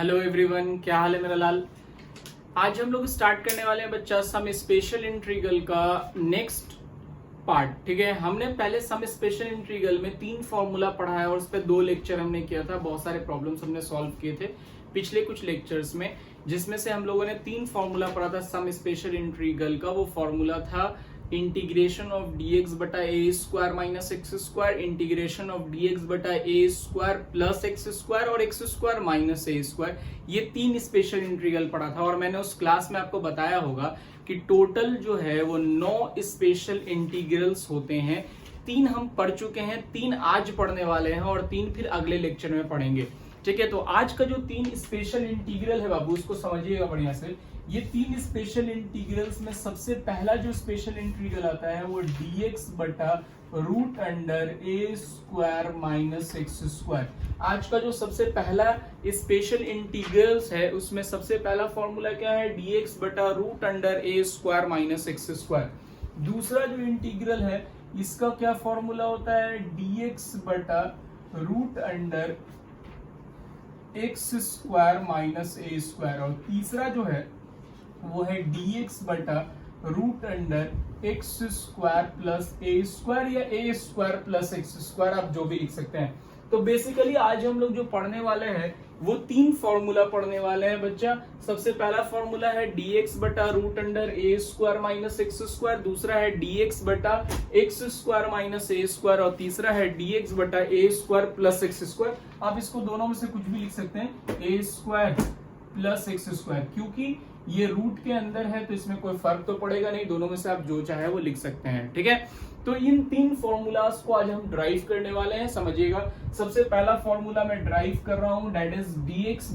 Hello everyone, क्या हाल है मेरा लाल। आज हम लोग स्टार्ट करने वाले हैं बच्चा सम स्पेशल इंटीग्रल का नेक्स्ट पार्ट। ठीक है, हमने पहले सम स्पेशल इंटीग्रल में 3 फॉर्मूला पढ़ा है और उस पर 2 लेक्चर हमने किया था। बहुत सारे प्रॉब्लम्स हमने सॉल्व किए थे पिछले कुछ लेक्चर्स में, जिसमें से हम लोगों ने 3 फॉर्मूला पढ़ा था सम स्पेशल इंटीग्रल का। वो फॉर्मूला था इंटीग्रेशन ऑफ dx बटा a square minus x square, integration of dx बटा a square plus x square और x square minus a square. ये 3 स्पेशल इंटीग्रल पढ़ा था और मैंने उस क्लास में आपको बताया होगा कि टोटल जो है वो 9 स्पेशल इंटीग्रल्स होते हैं। 3 हम पढ़ चुके हैं, 3 आज पढ़ने वाले हैं और 3 फिर अगले लेक्चर में पढ़ेंगे। ठीक है, तो आज का जो 3 स्पेशल इंटीग्रल है बाबू, उसको समझिएगा बढ़िया से। ये 3 स्पेशल इंटीग्रल्स में सबसे पहला जो स्पेशल इंटीग्रल आता है वो dx बटा root under a square minus x square. आज का जो सबसे पहला स्पेशल इंटीग्रल्स है उसमें सबसे पहला फॉर्मूला क्या है, dx बटा root under a square minus x square. दूसरा जो इंटीग्रल है इसका क्या फॉर्मूला होता है, dx बटा root under x square minus a square. और तीसरा जो है वो है dx बटा root under x square plus a square या a square plus x square, आप जो भी लिख सकते हैं। तो बेसिकली आज हम लोग जो पढ़ने वाले हैं वो 3 फॉर्मूला पढ़ने वाले हैं बच्चा। सबसे पहला फॉर्मूला है dx बटा root under a square minus x square, दूसरा है dx बटा x square minus a square और तीसरा है dx बटा a square plus x square. आप इसको दोनों में से कुछ भी लिख सकते हैं, ए स्क्वायर प्लस एक्स स्क्वायर, क्योंकि ये रूट के अंदर है तो इसमें कोई फर्क तो पड़ेगा नहीं, दोनों में से आप जो चाहे वो लिख सकते हैं। ठीक है, तो इन 3 फॉर्मूलाज को आज हम ड्राइव करने वाले हैं, समझिएगा। सबसे पहला फॉर्मूला मैं ड्राइव कर रहा हूं, दैट इज dx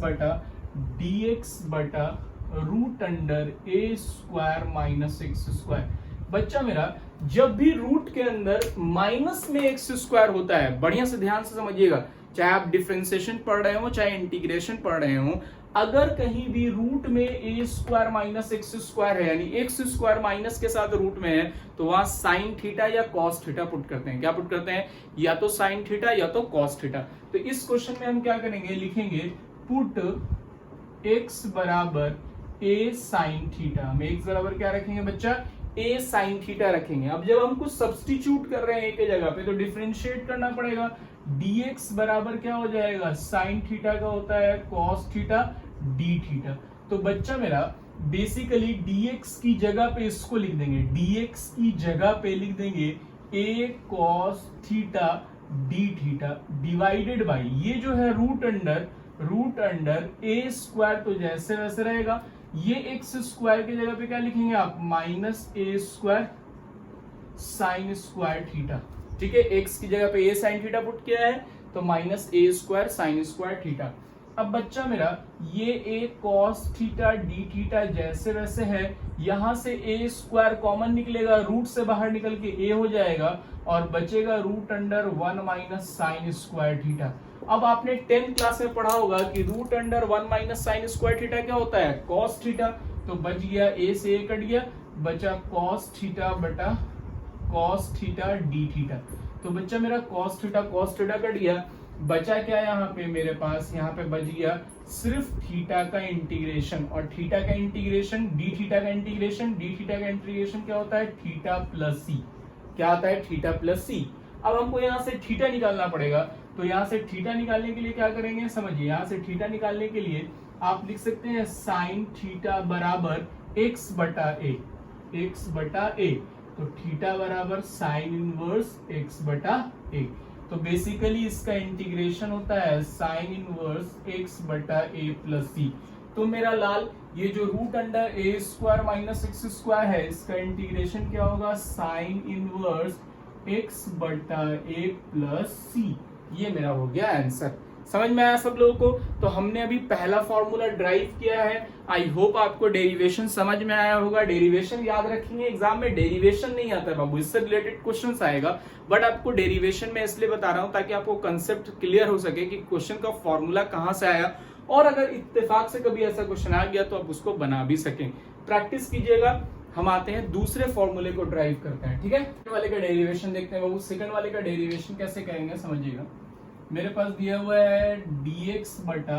बटा root under a square minus x square. बच्चा मेरा, जब भी रूट के अंदर माइनस में एक्स स्क्वायर होता है, बढ़िया से ध्यान से समझिएगा, चाहे आप डिफरेंशिएशन पढ़ रहे हो चाहे इंटीग्रेशन पढ़ रहे हो, अगर कहीं भी रूट में ए स्क्वायर माइनस एक्स स्क्वायर है, यानी एक्स स्क्वायर माइनस के साथ रूट में है, तो वहां साइन थीटा या कॉस थीटा पुट करते हैं। क्या पुट करते हैं, या तो साइन थीटा या तो कॉस थीटा। तो इस क्वेश्चन में हम क्या करेंगे, लिखेंगे पुट एक्स बराबर ए साइन थीटा। हम एक्स बराबर क्या रखेंगे बच्चा, ए साइन थीटा रखेंगे। अब जब हम कुछ सब्स्टिट्यूट कर रहे हैं एक जगह पे तो डिफरेंशिएट करना पड़ेगा। dx बराबर क्या हो जाएगा, साइन थीटा का होता है कॉस थीटा डी थीटा। तो बच्चा मेरा बेसिकली dx की जगह पे इसको लिख देंगे, dx की जगह पे लिख देंगे a cos theta d theta divided by ये जो है रूट अंडर ए स्क्वायर, तो जैसे वैसे रहेगा। ये एक्स स्क्वायर की जगह पे क्या लिखेंगे आप, minus a square sine square theta. ठीक है, एक्स की जगह पे ए साइन थीटा पुट किया है तो minus a square sine square theta. अब बच्चा मेरा ये a cos theta d theta जैसे वैसे है, यहां से ए स्क्वायर कॉमन निकलेगा, रूट से बाहर निकल के ए हो जाएगा और बचेगा root under 1 minus sine square theta. अब आपने 10th क्लास में पढ़ा होगा कि root under 1 minus sine square theta क्या होता है, कॉस थीटा। तो बच गया ए से ए कट गया, बचा कॉस थीटा बटा कॉस थीटा डी थीटा। तो बच्चा मेरा कॉस थीटा कट गया, बचा क्या यहाँ पे मेरे पास, यहाँ पे बच गया सिर्फ थीटा का इंटीग्रेशन। और थीटा का इंटीग्रेशन डी थीटा का इंटीग्रेशन क्या होता है, थीटा प्लस सी। क्या आता है, थीटा प्लस सी। अब हमको यहाँ से थीटा निकालना पड़ेगा, तो यहाँ से थीटा निकालने के लिए क्या करेंगे, समझिए। यहाँ से थीटा निकालने के लिए आप लिख सकते हैं साइन थीटा बराबर एक्स बटा ए। तो थीटा बराबर साइन इनवर्स एक्स बटा ए। तो बेसिकली इसका इंटीग्रेशन होता है साइन इनवर्स एक्स बटा ए प्लस सी। तो मेरा लाल, ये जो root under a square minus x square है, इसका इंटीग्रेशन क्या होगा, साइन इनवर्स एक्स बटा ए प्लस सी। ये मेरा हो गया आंसर। समझ में आया सब लोगों को। तो हमने अभी पहला फॉर्मूला ड्राइव किया है। आई होप आपको डेरिवेशन समझ में आया होगा। डेरिवेशन याद रखेंगे, एग्जाम में डेरिवेशन नहीं आता है बाबू, इससे रिलेटेड क्वेश्चंस आएगा, बट आपको डेरिवेशन में इसलिए बता रहा हूं ताकि आपको कंसेप्ट क्लियर हो सके कि क्वेश्चन का फॉर्मूला कहां से आया, और अगर इत्तेफाक से कभी ऐसा क्वेश्चन आ गया तो आप उसको बना भी सकें। प्रैक्टिस कीजिएगा। हम आते हैं दूसरे फॉर्मूले को ड्राइव करते हैं। ठीक है, सेकंड वाले का डेरिवेशन देखते हैं बाबू। सेकंड वाले का डेरिवेशन कैसे करेंगे समझिएगा। मेरे पास दिया हुआ है dx बटा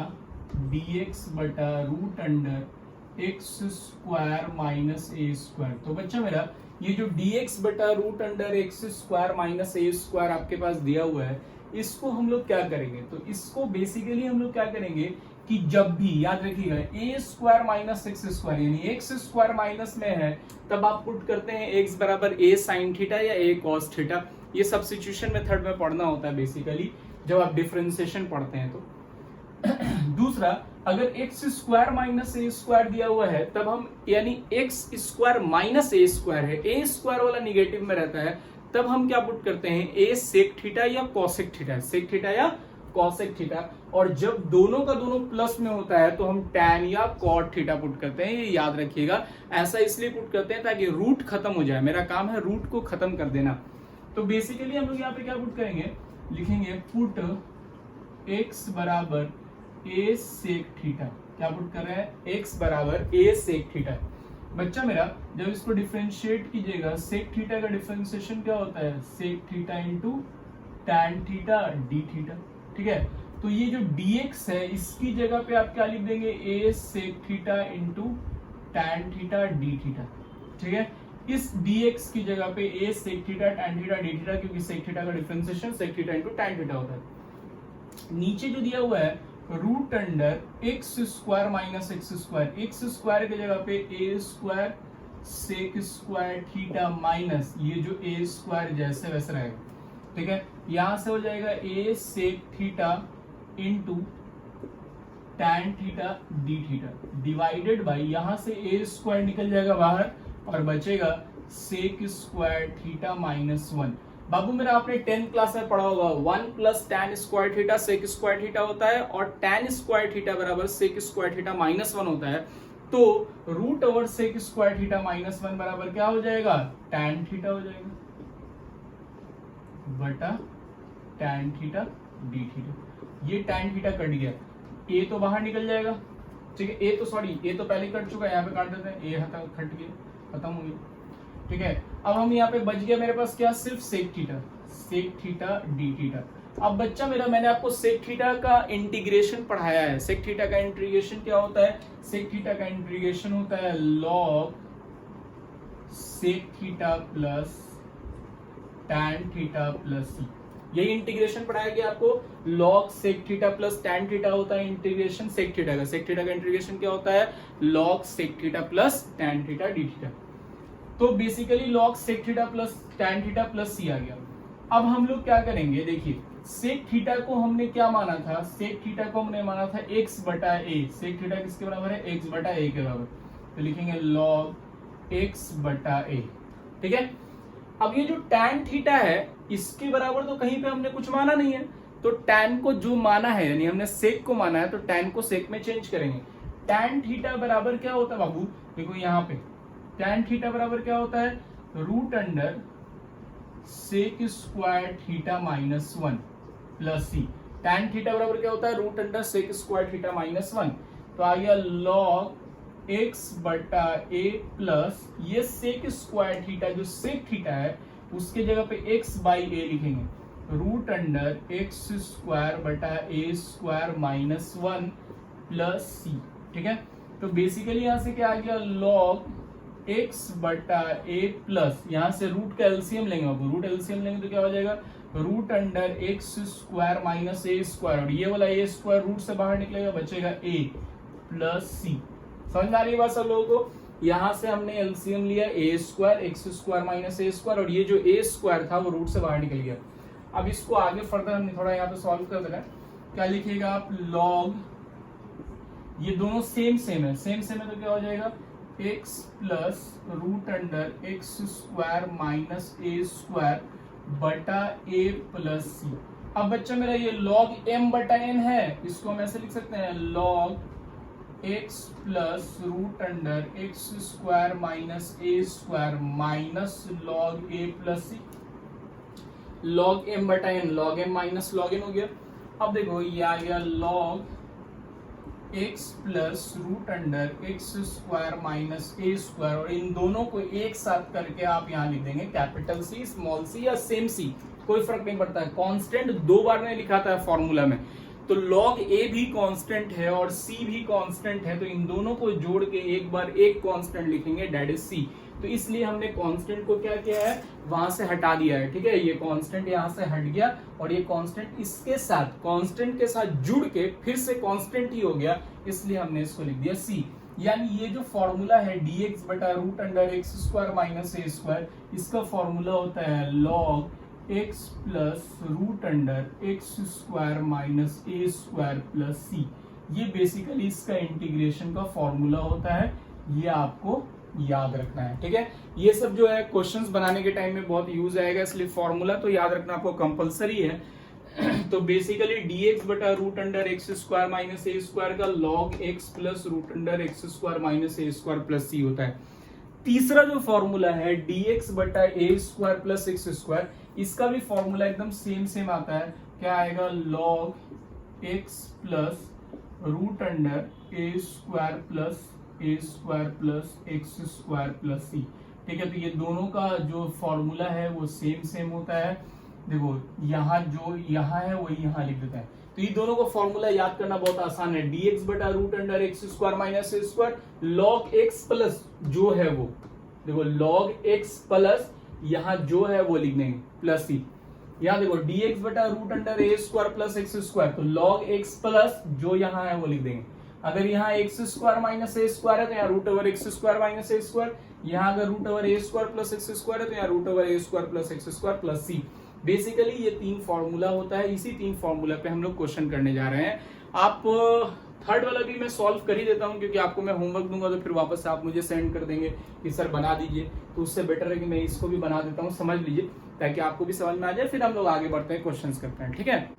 dx बटा root under x square minus a square. तो बच्चा मेरा ये जो dx बटा root under x square minus a square आपके पास दिया हुआ है, इसको हम लोग क्या करेंगे, तो इसको बेसिकली हम लोग क्या करेंगे कि जब भी याद रखिएगा ए स्क्वायर माइनस एक्स स्क्वायर यानी एक्स स्क्वायर माइनस में है, तब आप पुट करते हैं एक्स बराबर ए साइन थीटा या ए कॉस थीटा। ये सब्स्टिट्यूशन मेथड में पढ़ना होता है बेसिकली जब आप डिफरेंशिएशन पढ़ते हैं तो। दूसरा, अगर x square minus a square दिया हुआ है, तब हम यानी x square minus a square है, ए स्क्वायर वाला निगेटिव में रहता है, तब हम क्या पुट करते हैं ए सेक थीटा या कॉसेक थीटा, सेक थीटा या कॉसेक थीटा। और जब दोनों का दोनों प्लस में होता है तो हम टैन या कॉट थीटा पुट करते हैं। ये याद रखिएगा, ऐसा इसलिए पुट करते हैं ताकि रूट खत्म हो जाए। मेरा काम है रूट को खत्म कर देना। तो बेसिकली हम लोग यहाँ पे क्या पुट करेंगे, लिखेंगे पुट x बराबर ए सेक थीटा। क्या पुट कर रहे हैं, x बराबर ए सेक थीटा। बच्चा मेरा जब इसको डिफरेंशिएट कीजिएगा, सेक थीटा का डिफरेंशिएशन क्या होता है, sec theta into tan theta d theta. ठीक है, तो ये जो dx है इसकी जगह पे आप क्या लिख देंगे, a sec theta into tan theta d theta. ठीक है, इस dx की जगह पे a sec theta tan theta d theta, क्योंकि सेक थीटा का differentiation sec theta into tan theta होता है। नीचे जो दिया हुआ है root under x square minus x square, x square की जगह पे a square sec square theta minus ये जो ए स्क्वायर जैसे वैसे रहेगा। ठीक है, यहां से हो जाएगा a sec theta into tan theta d theta divided by, यहां से ए स्क्वायर निकल जाएगा बाहर और बचेगा सेक स्क्वायर थीटा माइनस 1। बाबू मेरा आपने 10th क्लास में पढ़ा होगा 1 plus tan square theta sec square theta होता है और टैन स्क्वायर थीटा बराबर सेक स्क्वायर थीटा माइनस 1 होता है। तो root over sec square theta minus 1 बराबर क्या हो जाएगा, टैन थीटा हो जाएगा बटा टैन थीटा डी थीटा। ये टैन थीटा कट गया, ए तो बाहर निकल जाएगा। ठीक है, ए तो सॉरी ए तो पहले कट चुका है, यहाँ पे काट देते हैं, ए कट गया, खत्म हो गया। ठीक है, अब हम यहाँ पे बच गया मेरे पास क्या, सिर्फ सेक थीटा डी थीटा। अब बच्चा मेरा मैंने आपको सेक थीटा का इंटीग्रेशन पढ़ाया है। सेक थीटा का इंटीग्रेशन क्या होता है, सेक थीटा का इंटीग्रेशन होता है log sec theta plus tan theta plus c. यही इंटीग्रेशन पढ़ाया गया आपको, log sec theta plus tan theta होता है इंटीग्रेशन sec थीटा का। sec थीटा का इंटीग्रेशन क्या होता है, log sec theta plus tan theta d theta. तो basically log sec theta plus tan theta plus c आ गया। अब हम लोग क्या करेंगे, देखिए sec थीटा को हमने क्या माना था, sec थीटा को हमने माना था x बटा a। sec थीटा किसके बराबर है, x बटा a के बराबर। तो लिखेंगे log x बटा a। ठीक है, अब ये जो tan थीटा है इसके बराबर तो कहीं पे हमने कुछ माना नहीं है, तो tan को जो माना है यानी हमने sec को माना है, तो tan को sec में चेंज करेंगे। tan थीटा बराबर क्या होता है बाबू, देखो यहाँ पे tan थीटा बराबर क्या होता है, root under sec square theta minus 1 plus c। tan theta बराबर क्या होता है, root under sec square theta minus 1। तो आ गया log x बटा a प्लस ये सेक स्क्वायर थीटा जो सेक थीटा है उसके जगह पे x बाई a लिखेंगे, रूट अंडर x स्क्वायर बटा a square minus 1 plus c। ठीक है, तो बेसिकली यहां से क्या आ गया, log x बटा a प्लस यहाँ से रूट का एलसीएम लेंगे, रूट एलसीएम लेंगे तो क्या हो जाएगा, root under x square minus a square, और ये वाला a स्क्वायर रूट से बाहर निकलेगा, बचेगा a प्लस c। समझ आ रही है बात सब लोगों को। यहां से हमने एलसीएम लिया ए square x square minus a square, और ये जो ए स्क्वायर था वो रूट से बाहर निकल गया। अब इसको आगे फर्दर हमने थोड़ा यहाँ पे सॉल्व कर देना। क्या लिखिएगा आप, लॉग ये दोनों सेम है, सेम है तो क्या हो जाएगा, x plus root under x square minus a square बटा ए प्लस सी। अब बच्चा मेरा ये लॉग एम बटा एन है, इसको हम ऐसे लिख सकते हैं, log x plus root under x square minus a square minus log a plus c. Log m बटा n, log m minus log n हो गया। अब देखो ये आ गया log x plus root under x square minus a square, और इन दोनों को एक साथ करके आप यहाँ लिख देंगे कैपिटल सी, स्मॉल सी या सेम सी, कोई फर्क नहीं पड़ता है। कांस्टेंट 2 बार नहीं लिखा था फॉर्मूला में, तो log a भी कांस्टेंट है और c भी कांस्टेंट है, तो इन दोनों को जोड़ के एक बार एक कांस्टेंट लिखेंगे, दैट इज c। तो इसलिए हमने कांस्टेंट को क्या किया है, वहां से हटा दिया है। ठीक है, ये कांस्टेंट यहां से हट गया और ये कांस्टेंट इसके साथ, कांस्टेंट के साथ जुड़ के फिर से कांस्टेंट ही हो गया, इसलिए हमने इसको लिख दिया c। यानी ये जो फॉर्मूला है dx बटा root under x square minus a square, इसका फॉर्मूला होता है log x plus root under x square minus a square plus c. ये बेसिकली इसका इंटीग्रेशन का फॉर्मूला होता है, ये आपको याद रखना है। ठीक है, ये सब जो है क्वेश्चंस बनाने के टाइम में बहुत यूज आएगा, इसलिए फॉर्मूला तो याद रखना आपको कंपलसरी है। तो बेसिकली dx बटा root under x square minus a square का log x plus root under x square minus a square plus c होता है। तीसरा जो फॉर्मूला है dx बटा a square plus x square, इसका भी फॉर्मूला एकदम सेम आता है। क्या आएगा, log x plus root under a square plus x square plus c. ठीक है, तो ये दोनों का जो फॉर्मूला है वो सेम होता है। देखो यहाँ जो यहाँ है वही यहाँ लिख देते हैं, तो ये दोनों को फॉर्मूला याद करना बहुत आसान है। dx बटा root under x square minus a square, log x plus जो है वो, देखो log x प्लस यहाँ जो है वो लिख देंगे प्लस सी। यहाँ देखो dx बटा root under a square plus x square, तो log x प्लस जो यहाँ है वो लिख देंगे। अगर यहाँ x square minus a square है तो यहाँ root over x square minus a square, यहाँ अगर root over a square plus x square है तो यहाँ root over a square plus x square plus c. Basically ये तीन फॉर्मूला होता है, इसी तीन फॉर्मूला पे हम लोग क्वेश्चन करने जा रहे हैं। आप थर्ड वाला भी मैं सॉल्व कर ही देता हूँ, क्योंकि आपको मैं होमवर्क दूंगा तो फिर वापस से आप मुझे सेंड कर देंगे कि सर बना दीजिए, तो उससे बेटर है कि मैं इसको भी बना देता हूँ, समझ लीजिए, ताकि आपको भी समझ में आ जाए, फिर हम लोग आगे बढ़ते हैं, क्वेश्चन करते हैं। ठीक है,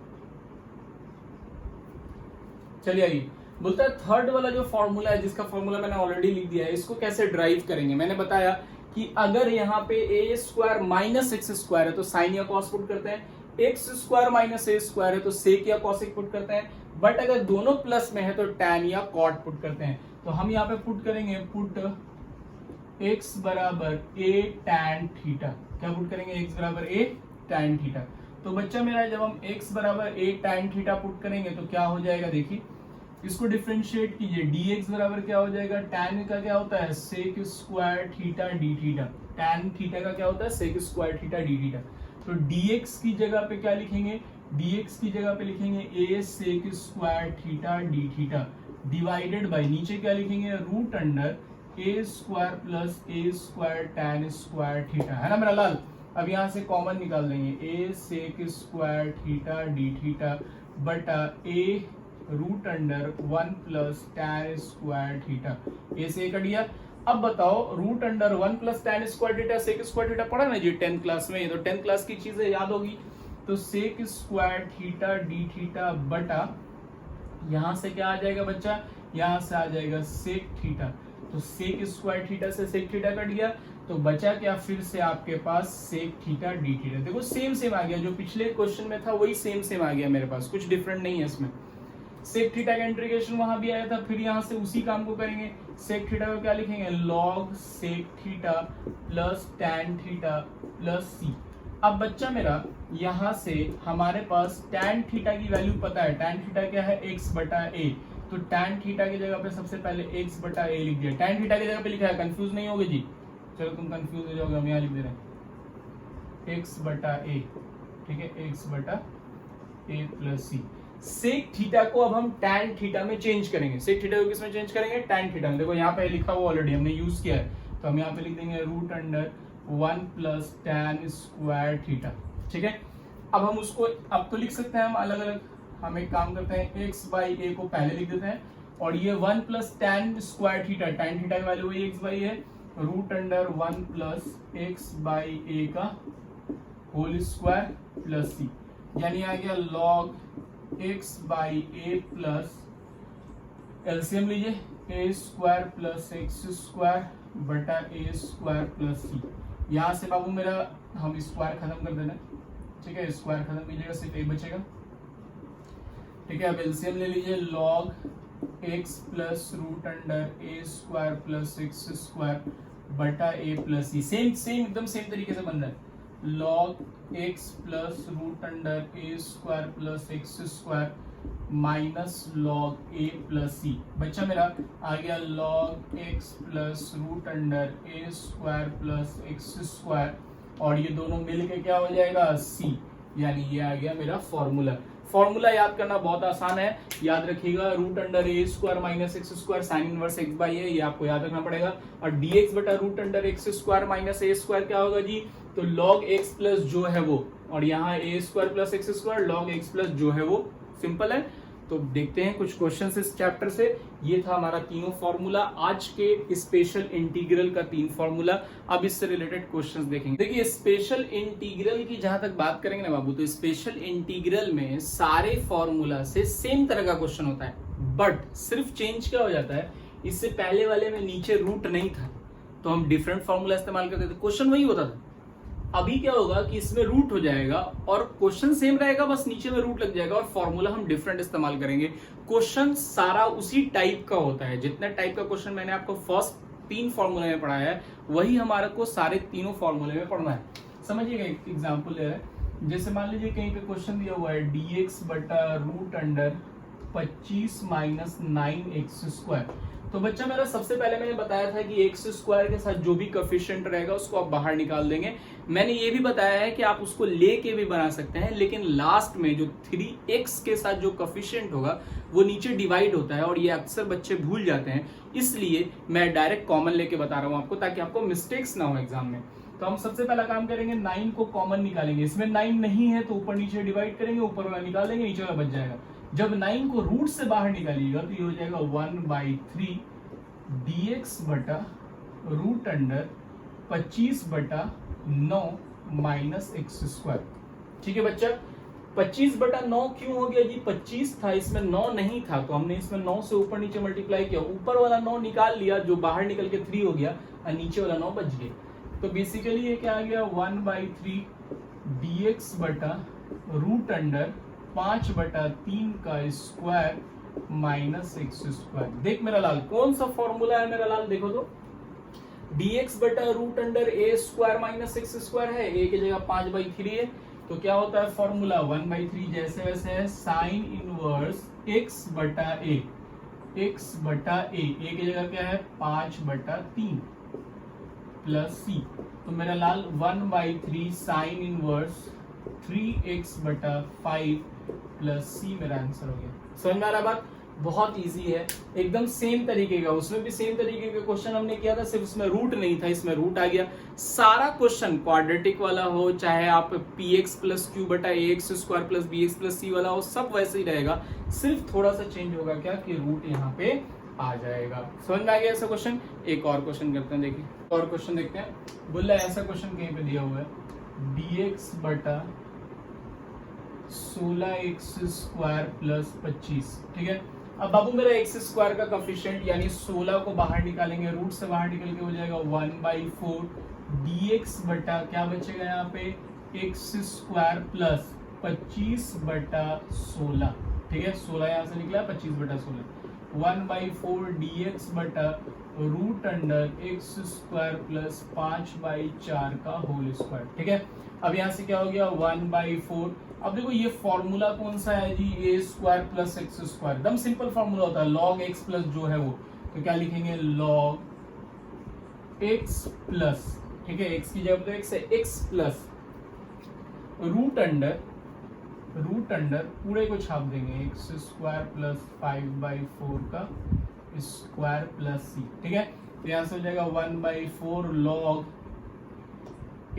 चलिए आइए। बोलता है थर्ड वाला जो फॉर्मूला है, जिसका फॉर्मूला मैंने ऑलरेडी लिख दिया है, इसको कैसे ड्राइव करेंगे। मैंने बताया कि अगर यहाँ पे a square minus x square है तो साइन या कॉस पुट करते हैं, x square minus a square है तो सेक या कॉसिक पुट करते हैं, बट अगर दोनों प्लस में है तो टैन या कॉट पुट करते हैं। तो हम यहाँ पे पुट करेंगे, पुट एक्स बराबर ए टैन थीटा। क्या पुट करेंगे, एक्स बराबर ए टैन थीटा। तो बच्चा मेरा जब हम एक्स बराबर ए टैन थीटा पुट करेंगे तो क्या हो जाएगा, देखिए इसको डिफरेंशिएट कीजिए, dx बराबर क्या हो जाएगा, tan का क्या होता है, sec square theta d theta. tan theta का क्या होता है, sec square theta d theta. तो dx की जगह पे क्या लिखेंगे, dx की जगह पे लिखेंगे a sec square theta d theta divided by, नीचे क्या लिखेंगे, root under a square plus a square tan square theta, है ना मेरा लाल। अब यहाँ से कॉमन निकाल देंगे, a sec square theta d theta बटा a root under 1 plus tan square theta, a से कट गया। अब बताओ root under 1 plus tan square theta sec square theta पढ़ा ना जी 10th क्लास में, ये तो 10th क्लास की चीजें याद होगी। तो sec square theta d theta बटा यहां से क्या आ जाएगा बच्चा, यहां से आ जाएगा सेक थीटा। तो सेक स्क्वायर थीटा से सेक थीटा कट गया, तो बचा क्या, फिर से आपके पास सेक थीटा डी थीटा। देखो सेम आ गया, जो पिछले क्वेश्चन में था वही सेम आ गया मेरे पास, कुछ डिफरेंट नहीं है इसमें। सेक थीटा का इंटीग्रेशन वहां भी आया था, फिर यहां से उसी काम को करेंगे। सेक थीटा को क्या लिखेंगे, log sec theta plus tan theta plus c. अब बच्चा मेरा यहां से हमारे पास टैन थीटा की वैल्यू पता है, टैन थीटा क्या है, x बटा a। तो टैन थीटा की जगह पे सबसे पहले x बटा a लिख दिया, टैन थीटा की जगह पे लिखा है, कंफ्यूज नहीं होगे जी, चलो तुम कंफ्यूज हो जाओगे, हम यहाँ लिख दे रहे हैं x बटा a। ठीक है, x बटा a plus c. Sec theta को अब हम टैन थीटा में चेंज करेंगे, सेक थीटा को किसमें चेंज करेंगे, टैन थीटा में। देखो यहाँ पे लिखा हुआ ऑलरेडी हमने यूज किया है, तो हम यहाँ पे लिख देंगे root under 1 plus tan square theta. ठीक है, अब हम उसको अब तो लिख सकते हैं हम अलग अलग, हम एक काम करते हैं x बाई ए को पहले लिख देते हैं, और ये 1 plus tan square theta, tan theta की वैल्यू वही x बाई है, root under 1 plus x by a का होल स्क्वायर प्लस सी, यानी आ गया log x by A plus LCM लीजिए ए स्क्वायर प्लस एक्स स्क्वायर बटा ए स्क्वायर प्लस सी। यहाँ से बाबू मेरा हम स्क्वायर खत्म कर देना, ठीक है, स्क्वायर खत्म कीजिएगा, सिर्फ ए बचेगा। ठीक है, अब एलसीएम ले लीजिए, log x plus root under a square plus x square बटा ए प्लस सी। सेम एकदम सेम तरीके से बन रहा है, log x plus root under a square plus x square minus log a plus c. बच्चा मेरा आ गया log x plus root under a square plus x square, और ये दोनों मिलके क्या हो जाएगा सी, यानी ये आ गया मेरा फॉर्मूला। फॉर्मूला याद करना बहुत आसान है, याद रखिएगा root under a square minus x square sine inverse x by a, ये आपको याद रखना पड़ेगा। और डीएक्स बटा root under x square minus a square क्या होगा जी, तो लॉग एक्स प्लस जो है वो, और यहाँ a square plus x square log x plus जो है वो, सिंपल है। तो देखते हैं कुछ क्वेश्चंस इस चैप्टर से। ये था हमारा तीनों फॉर्मूला, आज के स्पेशल इंटीग्रल का 3 फॉर्मूला। अब इससे रिलेटेड क्वेश्चंस देखेंगे। देखिए स्पेशल इंटीग्रल की जहां तक बात करेंगे ना बाबू, तो स्पेशल इंटीग्रल में सारे फॉर्मूला से सेम तरह का क्वेश्चन होता है, बट सिर्फ चेंज क्या हो जाता है, इससे पहले वाले में नीचे रूट नहीं था तो हम डिफरेंट फॉर्मूला इस्तेमाल करते थे, क्वेश्चन वही होता था। अभी क्या होगा कि इसमें रूट हो जाएगा और क्वेश्चन सेम रहेगा, बस नीचे में रूट लग जाएगा और फॉर्मूला हम डिफरेंट इस्तेमाल करेंगे। क्वेश्चन सारा उसी टाइप का होता है, जितना टाइप का क्वेश्चन मैंने आपको फर्स्ट 3 फॉर्मूले में पढ़ाया है वही हमारे को सारे तीनों फॉर्मूले में पढ़ना है। समझिएगा, एक एग्जाम्पल ले रहे हैं, जैसे मान लीजिए कहीं पे क्वेश्चन दिया हुआ है dx बटा root under 25 minus 9x square. तो बच्चा मेरा सबसे पहले मैंने बताया था कि एक्स स्क्वायर के साथ जो भी कोफिशिएंट रहेगा उसको आप बाहर निकाल देंगे। मैंने ये भी बताया है कि आप उसको लेके भी बना सकते हैं, लेकिन लास्ट में जो 3x के साथ जो कोफिशिएंट होगा वो नीचे डिवाइड होता है और ये अक्सर बच्चे भूल जाते हैं, इसलिए मैं डायरेक्ट कॉमन लेके बता रहा हूँ आपको ताकि आपको मिस्टेक्स ना हो एग्जाम में। तो हम सबसे पहला काम करेंगे, 9 को कॉमन निकालेंगे। इसमें 9 नहीं है तो ऊपर नीचे डिवाइड करेंगे, ऊपर वाला निकाल देंगे, नीचे वाला बच जाएगा। जब 9 को रूट से बाहर निकालिएगा तो ये हो जाएगा 1/3 dx बटा रूट अंडर 25 बटा 9 माइनस एक्स स्क्वायर। ठीक है बच्चा, 25 बटा 9 क्यों हो गया जी, 25 था इसमें 9 नहीं था तो हमने इसमें 9 से ऊपर नीचे मल्टीप्लाई किया, ऊपर वाला 9 निकाल लिया, जो बाहर निकल के 3 हो गया और नीचे वाला 9 बच गया। तो बेसिकली ये क्या आ गया 1/3 dx बटा रूट अंडर 5 बटा 3 का स्क्वायर माइनस एक्स स्क्वायर। देख मेरा लाल कौन सा फॉर्मूला है मेरा लाल, देखो तो dx बटा root under a square minus x square है, ए की जगह 5/3 है, तो क्या होता है फॉर्मूला 1/3 जैसे वैसे है, साइन इनवर्स x बटा ए, x बटा ए की जगह क्या है 5/3 प्लस सी। तो मेरा लाल 1/3 साइन इनवर्स 3x बटा 5 प्लस सी मेरा आंसर हो गया। समझ में आ रहा बात, बहुत इजी है, एकदम सेम तरीके का, उसमें भी सेम तरीके का क्वेश्चन हमने किया था, सिर्फ उसमें रूट नहीं था, इसमें रूट आ गया। सारा क्वेश्चन क्वाड्रेटिक वाला हो चाहे आप px प्लस क्यू बटा ax square plus bx plus c वाला हो, सब वैसे ही रहेगा, सिर्फ थोड़ा सा चेंज होगा क्या कि रूट यहाँ पे आ जाएगा। समझ में आ गया ऐसा क्वेश्चन। एक और क्वेश्चन करते हैं, देखिए और क्वेश्चन देखते हैं। बोल रहा है ऐसा क्वेश्चन कहीं पे दिया हुआ है dx बटा 16x स्क्वायर प्लस 25। ठीक है, अब बाबू मेरा एक्स स्क्वायर का कोफिशिएंट यानी 16 को बाहर निकालेंगे, रूट से बाहर निकल के हो जाएगा 1/4 dx बटा क्या बचेगा यहाँ पे एक्स स्क्वायर प्लस 25 बटा 16। ठीक है, 16 यहाँ से निकला 25 बटा 16, 1/4 dx बटा root under x square plus 5/4 का होल स्क्वायर। ठीक है, अब यहाँ से क्या हो गया 1/4। अब देखो ये फॉर्मूला कौन सा है जी, ए स्क्वायर प्लस एक्स स्क्वायर, एकदम सिंपल फॉर्मूला होता है, लॉग एक्स प्लस जो है वो, तो क्या लिखेंगे लॉग एक्स प्लस, ठीक है एक्स की जगह तो एक्स है, एक्स प्लस रूट अंडर पूरे को छाप देंगे एक्स स्क्वायर प्लस 5/4 का स्क्वायर प्लस सी। ठीक है, तो यहाँ से हो जाएगा 1/4 लॉग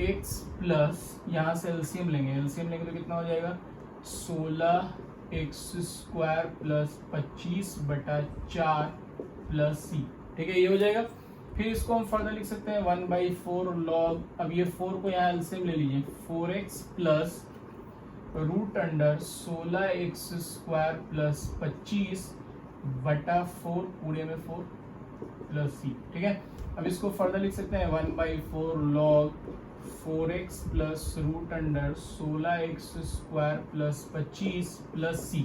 x प्लस, यहाँ से एलसीएम लेंगे तो कितना हो जाएगा 16x स्क्वायर प्लस 25 बटा 4 प्लस सी। ठीक है, ये हो जाएगा। फिर इसको हम फर्दर लिख सकते हैं 1/4 लॉग, अब ये 4 को यहाँ एलसीएम ले लीजिए, 4x plus root under 16x square plus 25 बटा 4 पूरे में 4 प्लस सी। ठीक है, अब इसको फर्दर लिख सकते हैं 1/4 log 4x plus root under 16x square plus 25 plus c.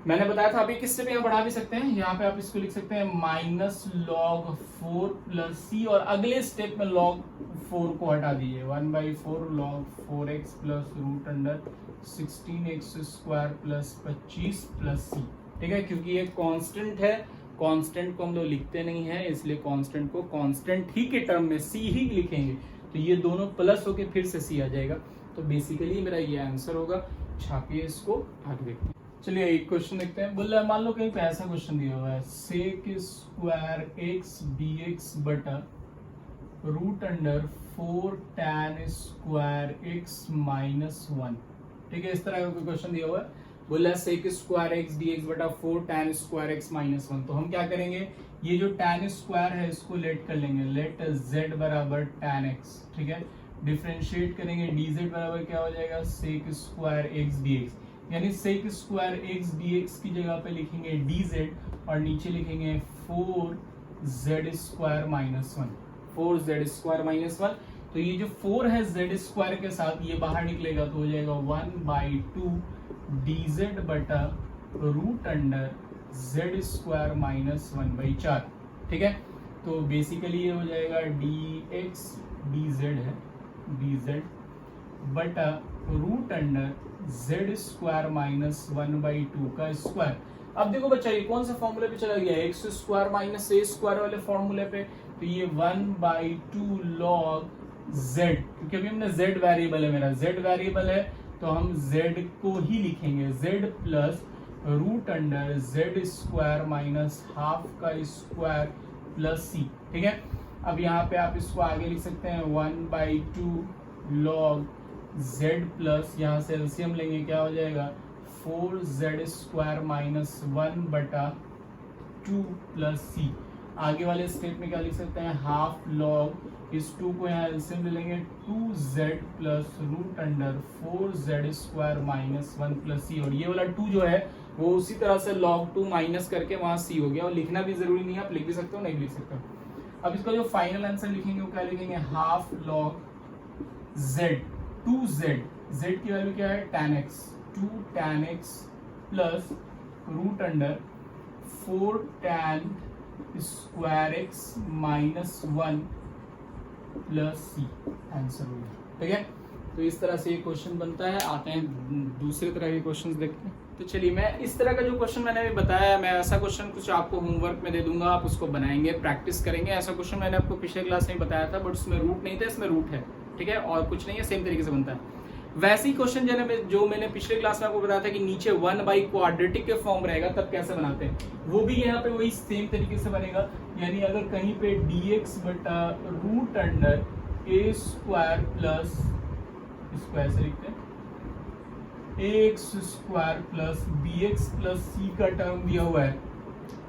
मैंने बताया था अभी किस स्टेप यहाँ बढ़ा भी सकते हैं, यहाँ पे आप इसको लिख सकते हैं माइनस लॉग 4 प्लस सी, और अगले स्टेप में लॉग 4 को हटा दीजिए, 1/4 log 4x plus root under 16x square plus 25 plus c. ठीक है, क्योंकि ये कांस्टेंट है, कांस्टेंट को हम लोग लिखते नहीं है, इसलिए कांस्टेंट को कांस्टेंट ही के टर्म में सी ही लिखेंगे, तो ये दोनों प्लस होके फिर से सी आ जाएगा। तो बेसिकली मेरा ये आंसर होगा, छापिए इसको, आगे देखते हैं। चलिए एक क्वेश्चन देखते हैं। बोल रहा है मान लो कहीं पे ऐसा क्वेश्चन दिया हुआ है, सेक स्क्वायर एक्स dx बटा root under 4 tan square x minus 1। ठीक है, इस तरह का कोई क्वेश्चन दिया हुआ है, बोला है सेक स्क्वायर एक्स dx बटा 4 tan स्क्वायर एक्स माइनस 1। तो हम क्या करेंगे, ये जो tan स्क्वायर है इसको लेट कर लेंगे, लेट z बराबर tan x। ठीक है, डिफ्रेंशिएट करेंगे, dz बराबर क्या हो जाएगा, सेक स्क्वायर एक्स dx, यानी सेक स्क्वायर एक्स dx की जगह पे लिखेंगे dz और नीचे लिखेंगे 4z square minus 1, 4z square minus 1। तो ये जो 4 है z स्क्वायर के साथ ये बाहर निकलेगा तो हो जाएगा 1/2 dz बटा root under z square minus 1/4। ठीक है, तो बेसिकली ये हो जाएगा dx dz है, dz बटा root under z square minus 1/2 का स्क्वायर। अब देखो बच्चा ये कौन सा फॉर्मूले पे चला गया, x square minus a square वाले फॉर्मूले पे, तो ये 1/2 लॉग z, क्योंकि अभी हमने z वेरिएबल है, मेरा z वेरिएबल है तो हम z को ही लिखेंगे, z plus root under z square minus half का स्क्वायर प्लस सी। ठीक है, अब यहाँ पे आप इसको आगे लिख सकते हैं 1/2 लॉग z प्लस, यहाँ से एलसीएम लेंगे क्या हो जाएगा 4z स्क्वायर माइनस 1/2 प्लस सी। आगे वाले स्टेप में क्या लिख सकते हैं, हाफ लॉग, इस 2 को यहाँ एलसीएम ले लेंगे 2z plus root under 4z square minus 1 plus c. और ये वाला 2 जो है वो उसी तरह से log 2 माइनस करके वहां सी हो गया, और लिखना भी जरूरी नहीं है, आप लिख भी सकते हो नहीं लिख सकते हो। अब इसका जो फाइनल आंसर लिखेंगे वो क्या लिखेंगे, half log z, 2z, z की वैल्यू क्या है tan x, 2 tan x plus root under 4 tan square x minus 1 plus c, answer हो गया। ठीक है, तो इस तरह से ये क्वेश्चन बनता है। आते हैं दूसरे तरह के क्वेश्चंस देखते हैं। तो चलिए मैं इस तरह का जो क्वेश्चन मैंने अभी बताया, मैं ऐसा क्वेश्चन कुछ आपको होमवर्क में दे दूंगा, आप उसको बनाएंगे, प्रैक्टिस करेंगे। ऐसा क्वेश्चन मैंने आपको पिछले क्लास में बताया था, बट उसमें रूट नहीं था, इसमें रूट है। ठीक है, और कुछ नहीं है, सेम तरीके से बनता है। वैसे ही क्वेश्चन जो मैंने पिछले क्लास में आपको बताया था कि नीचे 1/क्वाड्रेटिक के फॉर्म रहेगा, तब कैसे बनाते हैं, वो भी यहाँ पे वही सेम तरीके से बनेगा। यानी अगर कहीं पे dx बटा root under a square plus, इसको ऐसे लिखते हैं ax square plus bx plus c का टर्म दिया हुआ है,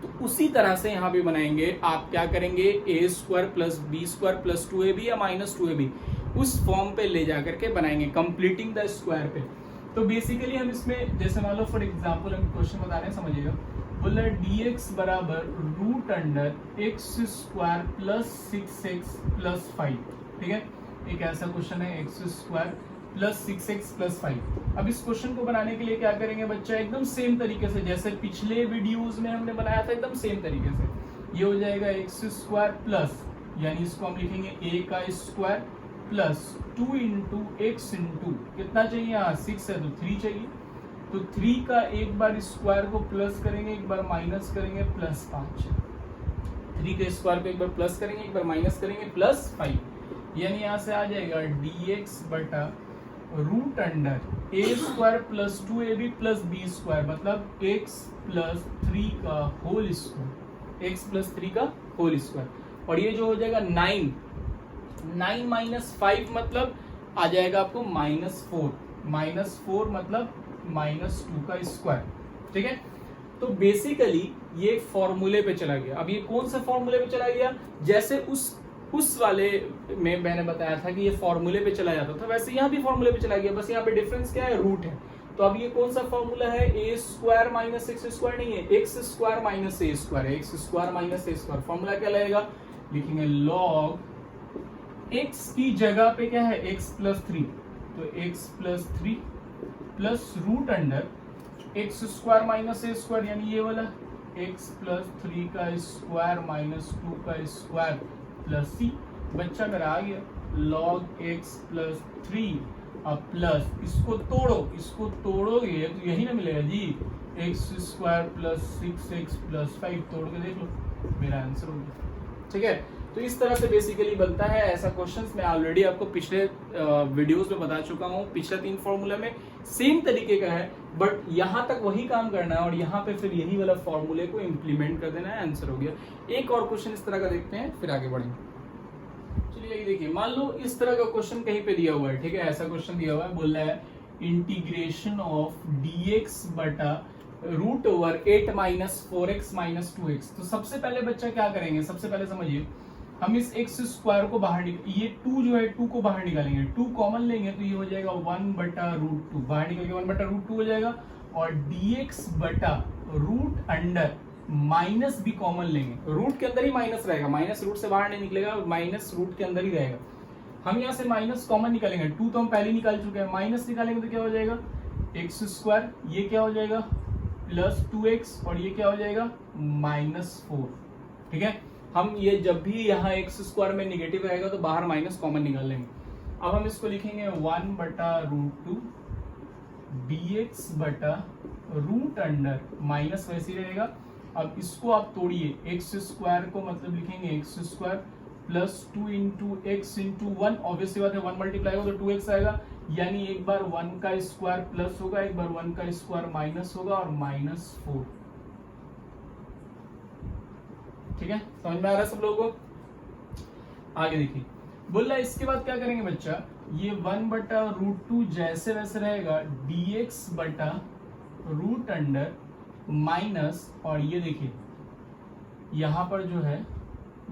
तो उसी तरह से यहाँ भी बनाएंगे। आप क्या करेंगे, a square plus b square plus 2ab या माइनस 2ab उस फॉर्म पे ले जाकर के बनाएंगे, कंप्लीटिंग द स्क्वायर पे। तो बेसिकली हम इसमें जैसे मान लो फॉर एग्जांपल हम क्वेश्चन बता रहे हैं, समझिएगा। बोल रहा है dx बराबर root under x square plus 6x plus 5। ठीक है, एक ऐसा क्वेश्चन है x square plus 6x plus 5। अब इस क्वेश्चन को बनाने के लिए क्या करेंगे बच्चा, एकदम सेम तरीके से जैसे पिछले वीडियोस में हमने बनाया था, एकदम सेम तरीके से ये हो जाएगा x स्क्वायर प्लस, यानी इसको हम लिखेंगे a का square plus 2 into x into कितना चाहिए, यहाँ 6 है तो 3 चाहिए, तो 3 का एक बार स्क्वायर को प्लस करेंगे, एक बार माइनस करेंगे, प्लस 5। 3 के स्क्वायर को एक बार प्लस करेंगे, एक बार माइनस करेंगे, प्लस 5। यानी यहाँ से आ जाएगा dx बटा root under a square plus 2ab plus b square, मतलब x प्लस 3 का होल स्क्वायर, x प्लस 3 का होल स्क्वायर। और ये जो हो जाएगा 9 माइनस 5 मतलब आ जाएगा आपको -4 मतलब -2 का स्क्वायर। ठीक है, तो बेसिकली ये फॉर्मूले पे चला गया। अब ये कौन सा फॉर्मूले पे चला गया, जैसे उस वाले में मैंने बताया था कि ये फॉर्मूले पे चला जाता था, वैसे यहाँ भी फॉर्मूले पे चला गया, बस यहाँ पे डिफरेंस क्या है, रूट है। तो अब ये कौन सा फॉर्मूला है, a square minus x square नहीं है, x square minus a square है, x square minus a square. Formula क्या लगेगा, लिखेंगे log x की जगह पे क्या है, x प्लस 3, तो x plus 3 plus root under x square minus a square यानी ये वाला एक्स प्लस 3 का स्क्वायर माइनस 2 का स्क्वायर प्लस सी। बच्चा मेरा आ गया लॉग एक्स प्लस 3 अब प्लस इसको तोड़ोगे तो यही ना मिलेगा जी, x square plus 6x plus 5। तोड़ के देख लो, मेरा आंसर हो गया। ठीक है, तो इस तरह से बेसिकली बनता है ऐसा क्वेश्चंस। मैं ऑलरेडी आपको पिछले वीडियोस में बता चुका हूँ, पिछले 3 फॉर्मूला में सेम तरीके का है, बट यहाँ तक वही काम करना है और यहाँ पे फिर यही वाला फॉर्मूले को इम्प्लीमेंट कर देना है। आंसर हो गया। एक और क्वेश्चन इस तरह का देखते हैं, फिर आगे बढ़ेंगे। चलिए ये देखिए, मान लो इस तरह का क्वेश्चन कहीं पे दिया हुआ है, ठीक है, ऐसा क्वेश्चन दिया हुआ है, बोल रहा है इंटीग्रेशन ऑफ dx बटा root over 8 minus 4x minus 2x। तो सबसे पहले बच्चा क्या करेंगे, सबसे पहले समझिए, हम इस एक्स स्क्वायर को बाहर ये 2 जो है 2 को बाहर निकालेंगे, 2 कॉमन लेंगे तो ये हो जाएगा 1 बटा रूट 2, बाहर निकल के 1 बटा रूट 2 हो जाएगा। और dx बटा रूट अंडर माइनस भी कॉमन लेंगे, रूट के अंदर ही माइनस रहेगा, माइनस रूट से बाहर नहीं निकलेगा, माइनस रूट के अंदर ही रहेगा। हम यहाँ से माइनस कॉमन निकालेंगे, 2 तो हम पहले निकाल चुके हैं, माइनस निकालेंगे तो क्या हो जाएगा एक्स स्क्वायर, ये क्या हो जाएगा प्लस 2x और ये क्या हो जाएगा -4। ठीक है, हम ये जब भी यहाँ एक्स स्क्वायर में निगेटिव रहेगा तो बाहर माइनस कॉमन निकाल लेंगे। अब हम इसको लिखेंगे 1 बटा रूट 2 dx बटा रूट अंडर माइनस वैसे ही रहेगा। अब इसको आप तोड़िए, एक्स स्क्वायर को मतलब लिखेंगे x square plus 2 into x into 1, obviously बात है 1 मल्टीप्लाई होगा तो 2x आएगा, यानी एक बार 1 का स्क्वायर प्लस होगा, एक बार 1 का स्क्वायर माइनस होगा और -4। ठीक है, समझ में आ रहा है सब लोगों को। आगे देखिए, बोल रहा है इसके बाद क्या करेंगे बच्चा, ये 1 बटा रूट 2 जैसे वैसे रहेगा, dx बटा रूट अंडर माइनस, और ये देखिए यहां पर जो है,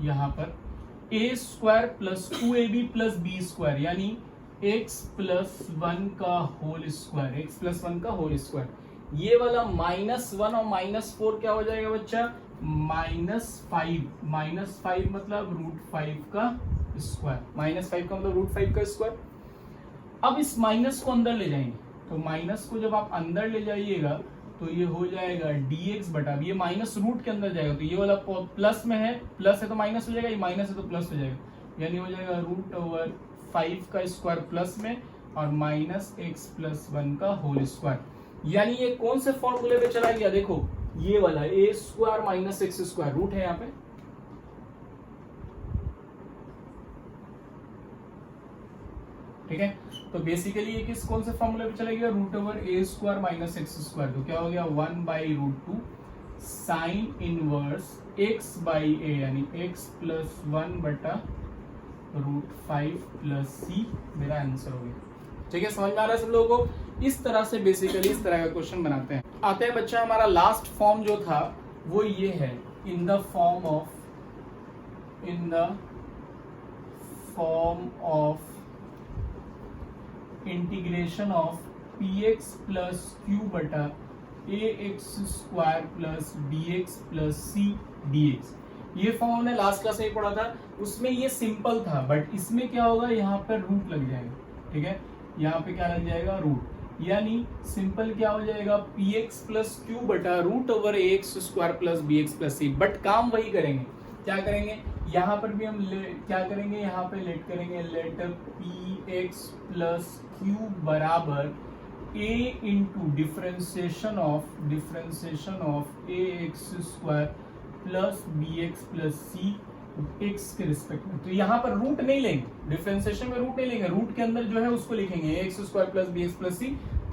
यहां पर a square plus 2ab plus b square यानी x प्लस 1 का होल स्क्वायर, x प्लस 1 का होल स्क्वायर। ये वाला -1 और -4 क्या हो जाएगा बच्चा, -5 मतलब √5 का स्क्वायर, -5 का मतलब √5 का स्क्वायर। अब इस माइनस को अंदर ले जाएंगे, तो माइनस को जब आप अंदर ले जाइएगा तो ये हो जाएगा dx बटा, ये माइनस रूट के अंदर जाएगा तो ये वाला प्लस में है, प्लस है तो माइनस हो जाएगा, ये माइनस है तो प्लस हो जाएगा, यानी हो जाएगा √5 का स्क्वायर प्लस में और -x प्लस 1 का होल स्क्वायर। यानी ये कौन से फॉर्मूले पे चला गया, देखो ये वाला a square minus x square, root है यहाँ पे, ठीक है, तो बेसिकली ये किस कौन से फॉर्मूले पे चला गया, root over a square minus x square, तो क्या हो गया 1 by root 2 sine inverse x by a यानी x प्लस 1 बटा √5 प्लस c, मेरा आंसर हो गया। ठीक है, समझ में आ रहा है सब लोगों को। इस तरह से बेसिकली इस तरह का क्वेश्चन बनाते हैं। आते हैं बच्चा, हमारा लास्ट फॉर्म जो था वो ये है, in the form of integration of px plus q बटा ax square plus dx plus c dx। ये फॉर्म हमने लास्ट क्लास में पढ़ा था, उसमें ये सिंपल था, बट इसमें क्या होगा, यहाँ पर रूट लग जाएगा। ठीक है, यहाँ पे क्या लग जाएगा रूट, यानी सिंपल क्या हो जाएगा px प्लस q बटा root over ax square plus bx plus c। But काम वही करेंगे, क्या करेंगे, यहाँ पर भी हम क्या करेंगे, यहाँ पे लेट करेंगे, लेट px प्लस q बराबर a into differentiation of ax square plus bx plus c x के रिस्पेक्ट में। तो यहाँ पर रूट नहीं लेंगे, डिफरेंशिएशन में रूट नहीं लेंगे, रूट के अंदर जो है उसको लिखेंगे x square plus bx plus c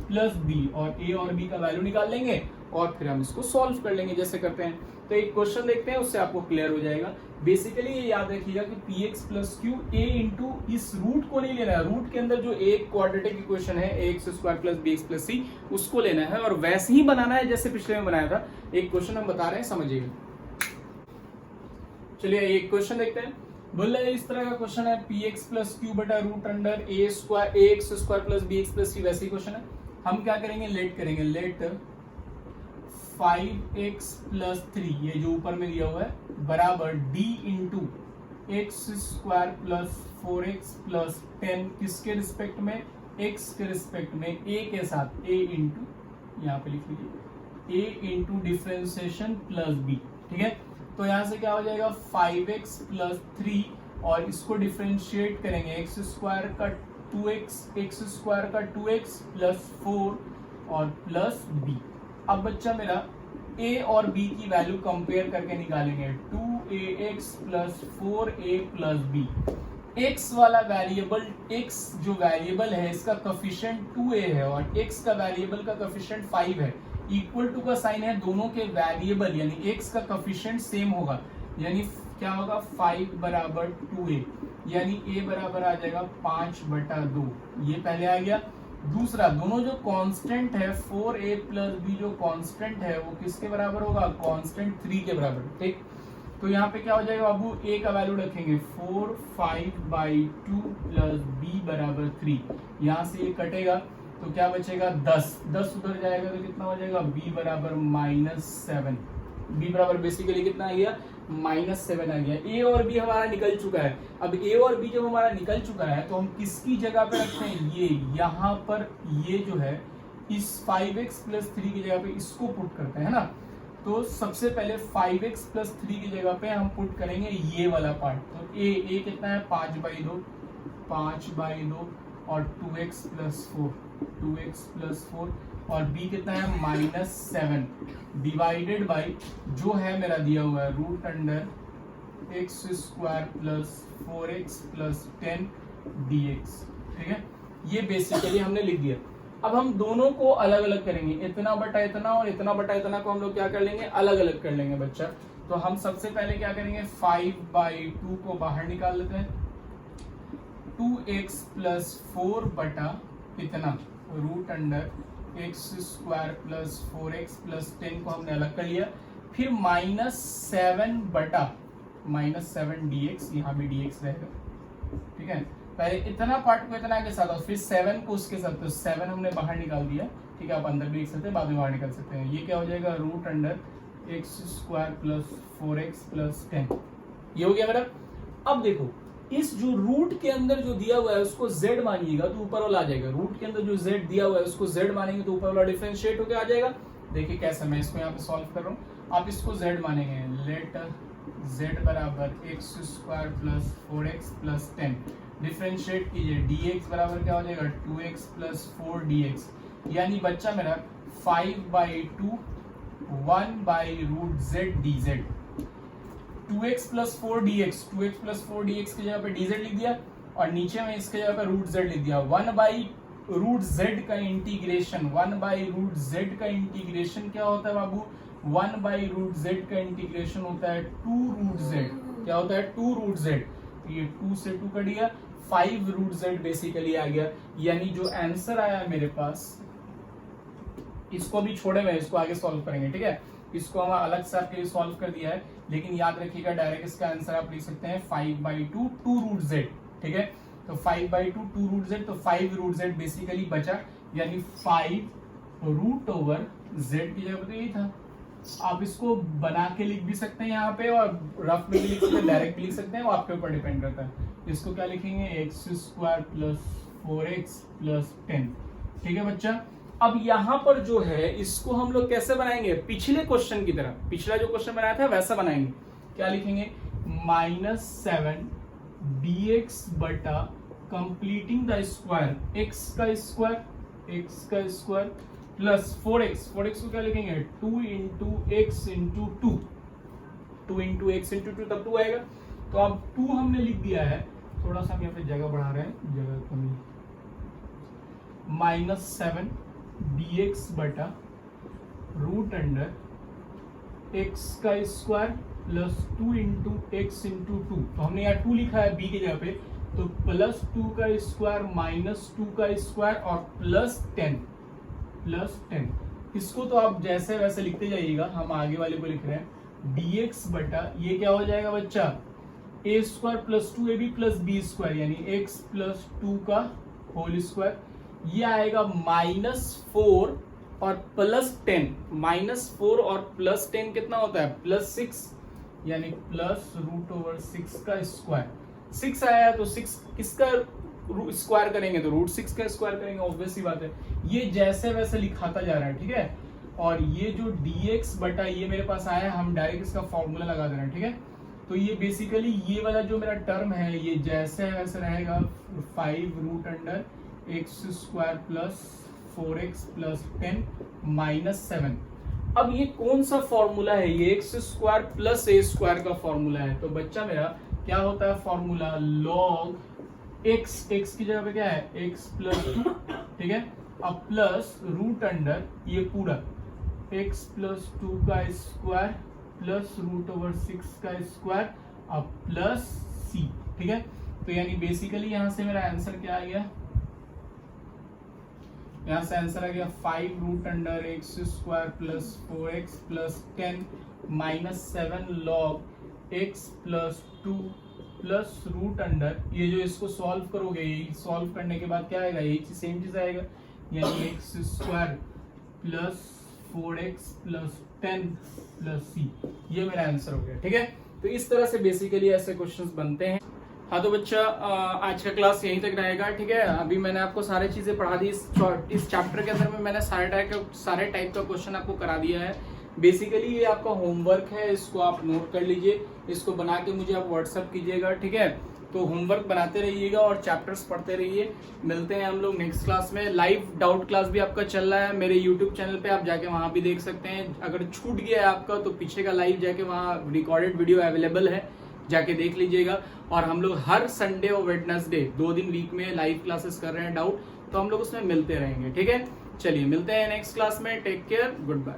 plus b, और a और b का वैल्यू निकाल लेंगे और फिर हम इसको सॉल्व कर लेंगे जैसे करते हैं। तो एक क्वेश्चन देखते हैं, उससे आपको क्लियर हो जाएगा। बेसिकली ये याद रखिएगा कि px plus q a into इस रूट को नहीं लेना है, रूट के अंदर जो एक क्वाड्रेटिक इक्वेशन है ax square plus bx plus c उसको लेना है और वैसे ही बनाना है जैसे पिछले में बनाया था। एक क्वेश्चन हम बता रहे हैं, समझिएगा। चलिए एक क्वेश्चन देखते हैं। बोल रहे इस तरह का क्वेश्चन है, px प्लस q बटा root under ax square plus bx plus c, वैसे ही क्वेश्चन है। हम क्या करेंगे, लेट करेंगे, लेट 5x प्लस 3, ये जो ऊपर में दिया हुआ है, बराबर d into x square plus 4x plus 10, किसके रिस्पेक्ट में, x के रिस्पेक्ट में, a के साथ, a इंटू यहाँ पे लिख लीजिए a into differentiation plus b, ठीक है। तो यहाँ से क्या हो जाएगा 5x प्लस 3 और इसको डिफ्रेंशिएट करेंगे एक्स स्क्वायर का 2x, एक्स स्क्वायर का 2x प्लस 4 और प्लस b। अब बच्चा मेरा a और b की वैल्यू कंपेयर करके निकालेंगे 2ax plus 4a plus b। x वाला वेरिएबल, x जो वेरिएबल है इसका कोफिशिएंट 2a है और x का वेरिएबल का कोफिशिएंट 5 है। इक्वल टू का साइन है, दोनों के वेरिएबल यानी x का कोफिशिएंट सेम होगा, यानी क्या होगा 5 बराबर 2a, यानी a बराबर आ जाएगा 5/2। ये पहले आ गया। दूसरा, दोनों जो कांस्टेंट है 4a प्लस b जो कांस्टेंट है वो किसके बराबर होगा, कांस्टेंट 3 के बराबर, ठीक। तो यहाँ पे क्या हो जाएगा बाबू, a का वैल्यू रखेंगे 4 5/2 प्लस b बराबर 3। यहाँ से ये कटेगा तो क्या बचेगा 10 उधर जाएगा तो कितना हो जाएगा b बराबर -7। b बराबर बेसिकली कितना आ गया -7 आ गया। a और b हमारा निकल चुका है। अब a और b जब हमारा निकल चुका है तो हम किसकी जगह पे रखते हैं, ये यहाँ पर ये जो है इस 5x प्लस 3 की जगह पे इसको पुट करते हैं ना। तो सबसे पहले 5x प्लस 3 की जगह पे हम पुट करेंगे ये वाला पार्ट। तो a कितना है 5/2 और 2x प्लस 4 और b कितना है -7 डिवाइडेड बाई जो है मेरा दिया हुआ है root under x square plus 4x plus 10 dx, ठीक है। ये बेसिकली हमने लिख दिया। अब हम दोनों को अलग अलग करेंगे, इतना बटा इतना और इतना बटा इतना को हम लोग क्या कर लेंगे, अलग अलग कर लेंगे बच्चा। तो हम सबसे पहले क्या करेंगे 5/2 को बाहर निकाल लेते हैं, 2x प्लस 4 बटा इतना root under x square plus 4x plus 10 को हमने अलग कर लिया। फिर -7 बटा -7 dx, यहाँ भी dx रहेगा, ठीक है। पहले इतना पार्ट को इतना के साथ और फिर 7 को उसके साथ, तो 7 हमने बाहर निकाल दिया, ठीक है। आप अंदर भी लिख सकते हैं, बाद में बाहर निकाल सकते हैं। ये क्या हो जाएगा root under x square plus 4x plus 10, ये हो गया मेरा। अब देखो इस जो रूट के अंदर जो दिया हुआ है उसको z मानिएगा तो ऊपर वाला आ जाएगा। रूट के अंदर जो z दिया हुआ है उसको z मानेंगे तो ऊपर वाला डिफरेंशिएट होकर आ जाएगा। देखिए कैसे मैं इसको यहाँ पे सॉल्व कर रहा हूँ। आप इसको z मानेंगे, लेट z बराबर x square plus 4x plus 10 differentiate कीजिए, dx बराबर क्या हो जाएगा 2x प्लस 4 dx, यानी बच्चा मेरा 5/2 1/√z dz। 2x plus 4 dx, 2x plus 4 dx की जगह पे dz लिख दिया और नीचे में इसके जगह पे √z लिख दिया। 1/√z का इंटीग्रेशन, 1/√z का इंटीग्रेशन क्या होता है बाबू, 1/√z का इंटीग्रेशन होता है 2√z। क्या होता है 2√z, ये 2 से 2 कट गया, 5√z बेसिकली आ गया। यानी जो आंसर आया मेरे पास, इसको भी छोड़े हुए, इसको आगे सॉल्व करेंगे, ठीक है। इसको हम अलग से आपके लिए सॉल्व कर दिया है, लेकिन याद रखिएगा डायरेक्ट इसका आंसर आप लिख सकते हैं 5/2 2√z, ठीक है। तो 5/2 2√z, तो 5√z बेसिकली बचा, यानी 5√z की जगह पे यही था। आप इसको बना के लिख भी सकते हैं यहाँ पे और रफ में भी लिख सकते हैं, डायरेक्ट भी लिख सकते हैं, वो आपके ऊपर डिपेंड करता है। इसको क्या लिखेंगे x square plus 4x plus 10, ठीक है बच्चा। अब यहाँ पर जो है इसको हम लोग कैसे बनाएंगे, पिछले क्वेश्चन की तरह, पिछला जो क्वेश्चन बनाया था वैसा बनाएंगे। क्या लिखेंगे -7 dx बटा कंप्लीटिंग द स्क्वायर x का स्क्वायर प्लस 4x को क्या लिखेंगे 2 इंटू x इंटू 2 तब 2 आएगा। तो अब 2 हमने लिख दिया है, थोड़ा सा हम यहाँ पे जगह बढ़ा रहे हैं, जगह कमी, -7 dx बटा रूट अंडर x का square plus 2 into x into 2। तो हमने यहाँ 2 लिखा है b की जगह पे, तो प्लस 2 का स्क्वायर माइनस 2 का स्क्वायर और प्लस 10। इसको तो आप जैसे वैसे लिखते जाइएगा, हम आगे वाले को लिख रहे हैं dx बटा ये क्या हो जाएगा बच्चा a square plus 2ab plus b square, यानी x प्लस 2 का होल स्क्वायर। ये आएगा -4 और प्लस 10, -4 और प्लस 10 कितना होता है +6, यानी +√6 का स्क्वायर। 6 आया तो 6 किसका स्क्वायर करेंगे तो √6 का स्क्वायर करेंगे, ऑब्वियस सी बात है। ये जैसे वैसे लिखाता जा रहा है, ठीक है। और ये जो dx बटा ये मेरे पास आया है, हम डायरेक्ट इसका फॉर्मूला लगा दे रहे हैं, ठीक है। तो ये बेसिकली ये वाला जो मेरा टर्म है ये जैसे वैसे रहेगा, 5√x² plus 4x plus 10 minus 7। अब ये कौन सा फॉर्मूला है? ये x² प्लस a² का फॉर्मूला है। तो बच्चा मेरा क्या होता है फॉर्मूला, log x की जगह पे क्या है x प्लस 2, ठीक है। अब प्लस √ ये पूरा x प्लस 2 का स्क्वायर प्लस √6 का स्क्वायर अब प्लस c, ठीक है। तो यानी बेसिकली यहां से मेरा आंसर क्या आ गया, यहां से आंसर आ गया 5√x² plus 4x plus 10 minus 7 log x plus 2 plus √ ये जो इसको सॉल्व करोगे, ये सॉल्व करने के बाद क्या आएगा, यही सेम चीज आएगा, यानी x² plus 4x plus 10 plus c, ये मेरा आंसर हो गया, ठीक है। तो इस तरह से बेसिकली ऐसे क्वेश्चंस बनते हैं। हाँ तो बच्चा आज का क्लास यहीं तक रहेगा, ठीक है। अभी मैंने आपको सारी चीजें पढ़ा दी, इस चैप्टर के अंदर में मैंने सारे टाइप का क्वेश्चन आपको करा दिया है। बेसिकली ये आपका होमवर्क है, इसको आप नोट कर लीजिए, इसको बना के मुझे आप व्हाट्सअप कीजिएगा, ठीक है। तो होमवर्क बनाते रहिएगा और चैप्टर्स पढ़ते रहिए। मिलते हैं हम लोग नेक्स्ट क्लास में। लाइव डाउट क्लास भी आपका चल रहा है मेरे यूट्यूब चैनल पे, आप जाके वहां भी देख सकते हैं। अगर छूट गया है आपका तो पीछे का लाइव जाके वहाँ रिकॉर्डेड वीडियो अवेलेबल है, जाके देख लीजिएगा। और हम लोग हर संडे और वेडनेसडे 2 दिन वीक में लाइव क्लासेस कर रहे हैं डाउट, तो हम लोग उसमें मिलते रहेंगे, ठीक है। चलिए मिलते हैं नेक्स्ट क्लास में, टेक केयर, गुड बाय।